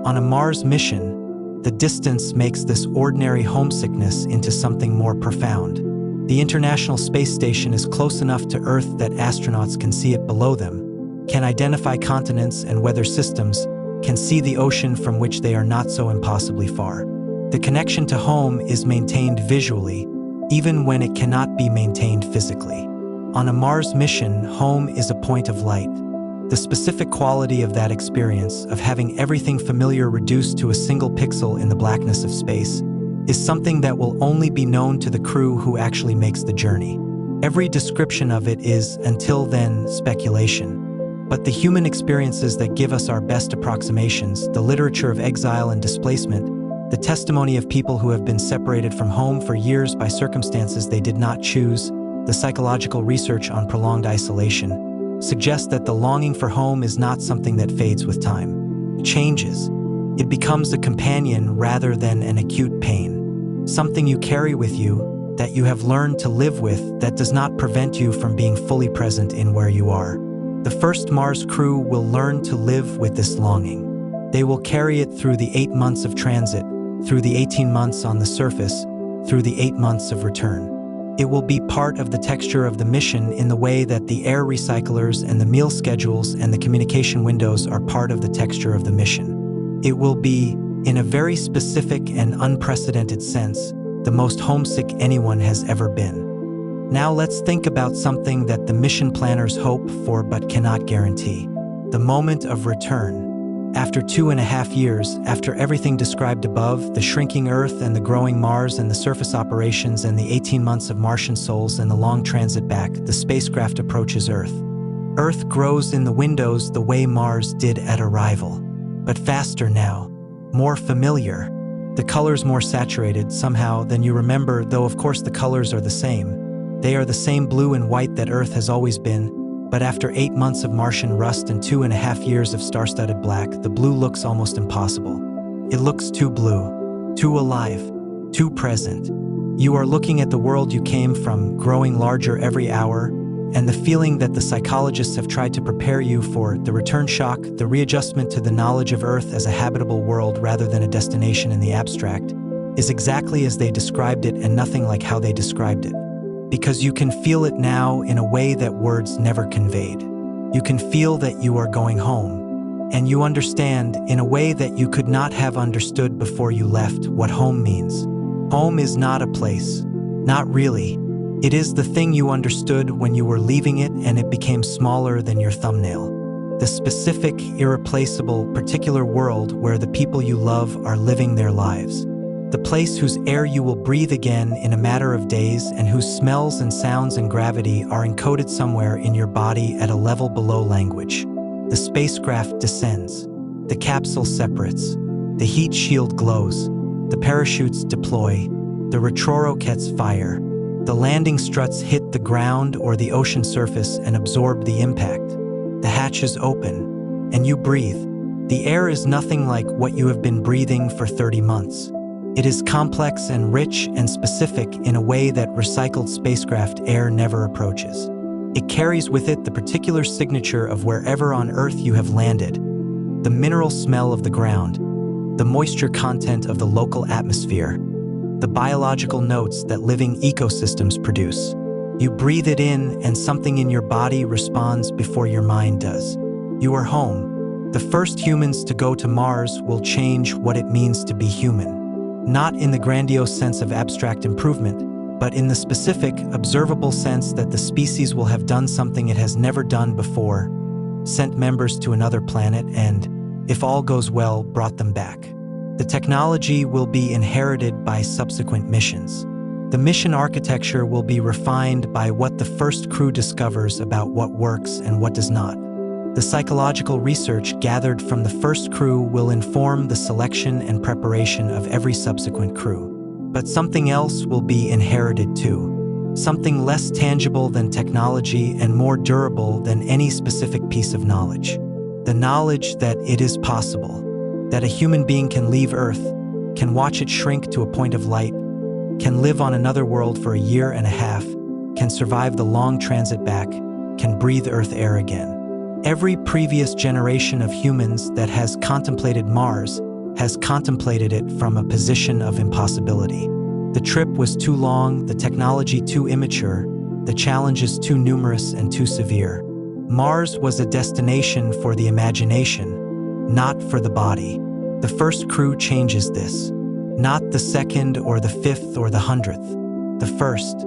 S1: On a Mars mission, the distance makes this ordinary homesickness into something more profound. The International Space Station is close enough to Earth that astronauts can see it below them, can identify continents and weather systems, can see the ocean from which they are not so impossibly far. The connection to home is maintained visually, even when it cannot be maintained physically. On a Mars mission, home is a point of light. The specific quality of that experience, of having everything familiar reduced to a single pixel in the blackness of space, is something that will only be known to the crew who actually makes the journey. Every description of it is, until then, speculation. But the human experiences that give us our best approximations, the literature of exile and displacement, the testimony of people who have been separated from home for years by circumstances they did not choose, the psychological research on prolonged isolation, suggests that the longing for home is not something that fades with time. It changes. It becomes a companion rather than an acute pain. Something you carry with you, that you have learned to live with, that does not prevent you from being fully present in where you are. The first Mars crew will learn to live with this longing. They will carry it through the 8 months of transit, through the 18 months on the surface, through the 8 months of return. It will be part of the texture of the mission in the way that the air recyclers and the meal schedules and the communication windows are part of the texture of the mission. It will be, in a very specific and unprecedented sense, the most homesick anyone has ever been. Now let's think about something that the mission planners hope for but cannot guarantee. The moment of return. After 2.5 years, after everything described above, the shrinking Earth and the growing Mars and the surface operations and the 18 months of Martian souls and the long transit back, the spacecraft approaches Earth. Earth grows in the windows the way Mars did at arrival. But faster now, more familiar. The colors more saturated, somehow, than you remember, though of course the colors are the same. They are the same blue and white that Earth has always been. But after 8 months of Martian rust and 2.5 years of star-studded black, the blue looks almost impossible. It looks too blue, too alive, too present. You are looking at the world you came from, growing larger every hour, and the feeling that the psychologists have tried to prepare you for, the return shock, the readjustment to the knowledge of Earth as a habitable world rather than a destination in the abstract, is exactly as they described it and nothing like how they described it. Because you can feel it now in a way that words never conveyed. You can feel that you are going home, and you understand, in a way that you could not have understood before you left, what home means. Home is not a place. Not really. It is the thing you understood when you were leaving it and it became smaller than your thumbnail. The specific, irreplaceable, particular world where the people you love are living their lives. The place whose air you will breathe again in a matter of days and whose smells and sounds and gravity are encoded somewhere in your body at a level below language. The spacecraft descends. The capsule separates. The heat shield glows. The parachutes deploy. The retrorockets fire. The landing struts hit the ground or the ocean surface and absorb the impact. The hatches open, and you breathe. The air is nothing like what you have been breathing for 30 months. It is complex and rich and specific in a way that recycled spacecraft air never approaches. It carries with it the particular signature of wherever on Earth you have landed, the mineral smell of the ground, the moisture content of the local atmosphere, the biological notes that living ecosystems produce. You breathe it in, and something in your body responds before your mind does. You are home. The first humans to go to Mars will change what it means to be human. Not in the grandiose sense of abstract improvement, but in the specific, observable sense that the species will have done something it has never done before, sent members to another planet and, if all goes well, brought them back. The technology will be inherited by subsequent missions. The mission architecture will be refined by what the first crew discovers about what works and what does not. The psychological research gathered from the first crew will inform the selection and preparation of every subsequent crew. But something else will be inherited too. Something less tangible than technology and more durable than any specific piece of knowledge. The knowledge that it is possible, that a human being can leave Earth, can watch it shrink to a point of light, can live on another world for a year and a half, can survive the long transit back, can breathe Earth air again. Every previous generation of humans that has contemplated Mars has contemplated it from a position of impossibility. The trip was too long, the technology too immature, the challenges too numerous and too severe. Mars was a destination for the imagination, not for the body. The first crew changes this. Not the second or the fifth or the 100th. The first.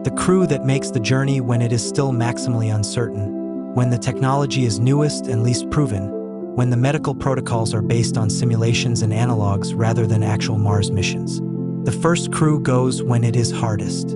S1: The crew that makes the journey when it is still maximally uncertain, when the technology is newest and least proven, when the medical protocols are based on simulations and analogs rather than actual Mars missions. The first crew goes when it is hardest.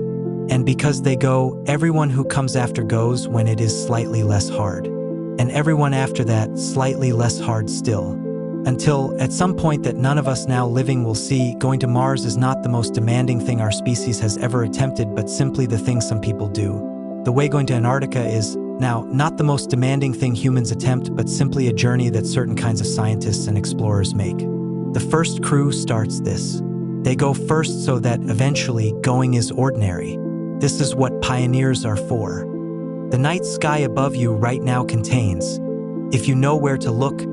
S1: And because they go, everyone who comes after goes when it is slightly less hard. And everyone after that, slightly less hard still. Until, at some point that none of us now living will see, going to Mars is not the most demanding thing our species has ever attempted, but simply the thing some people do. The way going to Antarctica is, now, not the most demanding thing humans attempt, but simply a journey that certain kinds of scientists and explorers make. The first crew starts this. They go first so that, eventually, going is ordinary. This is what pioneers are for. The night sky above you right now contains, if you know where to look,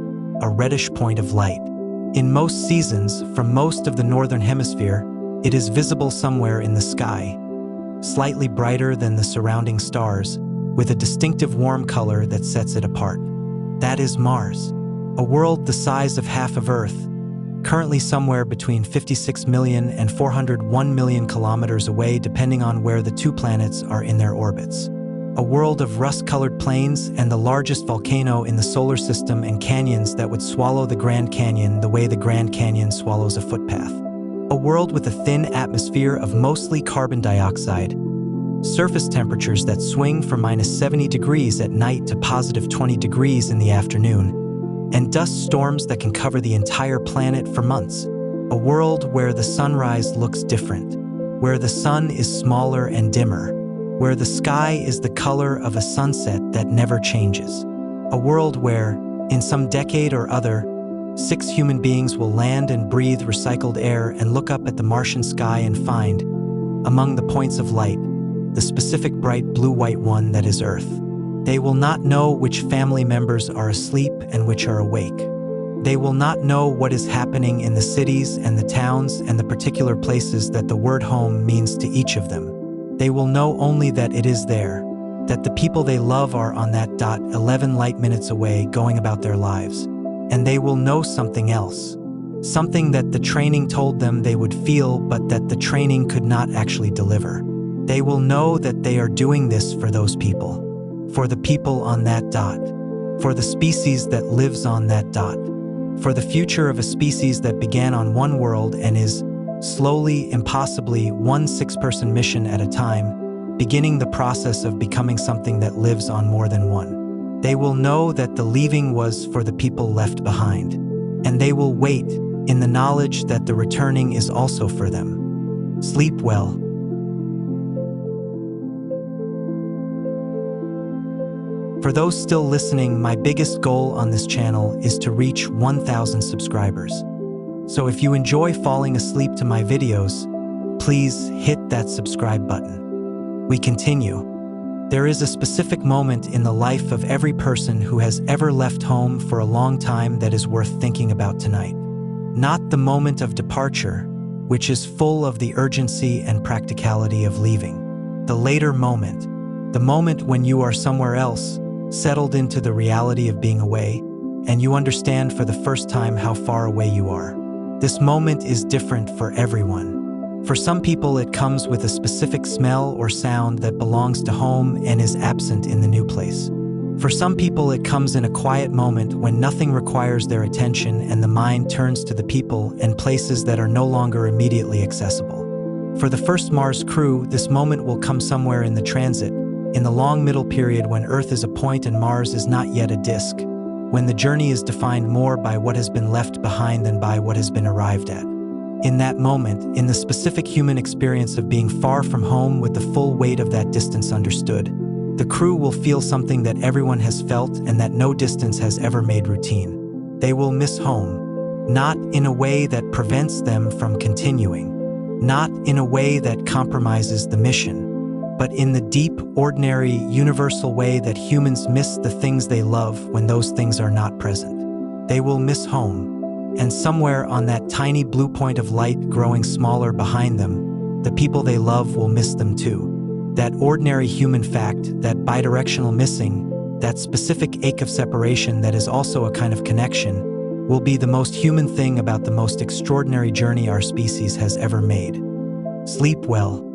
S1: a reddish point of light. In most seasons, from most of the northern hemisphere, it is visible somewhere in the sky, slightly brighter than the surrounding stars, with a distinctive warm color that sets it apart. That is Mars, a world the size of half of Earth, currently somewhere between 56 million and 401 million kilometers away depending on where the two planets are in their orbits. A world of rust-colored plains and the largest volcano in the solar system and canyons that would swallow the Grand Canyon the way the Grand Canyon swallows a footpath. A world with a thin atmosphere of mostly carbon dioxide, surface temperatures that swing from -70 degrees at night to +20 degrees in the afternoon, and dust storms that can cover the entire planet for months. A world where the sunrise looks different, where the sun is smaller and dimmer, where the sky is the color of a sunset that never changes. A world where, in some decade or other, 6 human beings will land and breathe recycled air and look up at the Martian sky and find, among the points of light, the specific bright blue-white one that is Earth. They will not know which family members are asleep and which are awake. They will not know what is happening in the cities and the towns and the particular places that the word home means to each of them. They will know only that it is there, that the people they love are on that dot 11 light minutes away going about their lives. And they will know something else, something that the training told them they would feel but that the training could not actually deliver. They will know that they are doing this for those people, for the people on that dot, for the species that lives on that dot, for the future of a species that began on one world and is, slowly, impossibly, one 6-person mission at a time, beginning the process of becoming something that lives on more than one. They will know that the leaving was for the people left behind, and they will wait in the knowledge that the returning is also for them. Sleep well. For those still listening, my biggest goal on this channel is to reach 1,000 subscribers. So if you enjoy falling asleep to my videos, please hit that subscribe button. We continue. There is a specific moment in the life of every person who has ever left home for a long time that is worth thinking about tonight. Not the moment of departure, which is full of the urgency and practicality of leaving. The later moment, The moment when you are somewhere else, settled into the reality of being away, and you understand for the first time how far away you are. This moment is different for everyone. For some people, it comes with a specific smell or sound that belongs to home and is absent in the new place. For some people, it comes in a quiet moment when nothing requires their attention and the mind turns to the people and places that are no longer immediately accessible. For the first Mars crew, this moment will come somewhere in the transit, in the long middle period when Earth is a point and Mars is not yet a disk, when the journey is defined more by what has been left behind than by what has been arrived at. In that moment, in the specific human experience of being far from home with the full weight of that distance understood, the crew will feel something that everyone has felt and that no distance has ever made routine. They will miss home, not in a way that prevents them from continuing, not in a way that compromises the mission, but in the deep, ordinary, universal way that humans miss the things they love when those things are not present. They will miss home, and somewhere on that tiny blue point of light growing smaller behind them, the people they love will miss them too. That ordinary human fact, that bidirectional missing, that specific ache of separation that is also a kind of connection, will be the most human thing about the most extraordinary journey our species has ever made. Sleep well.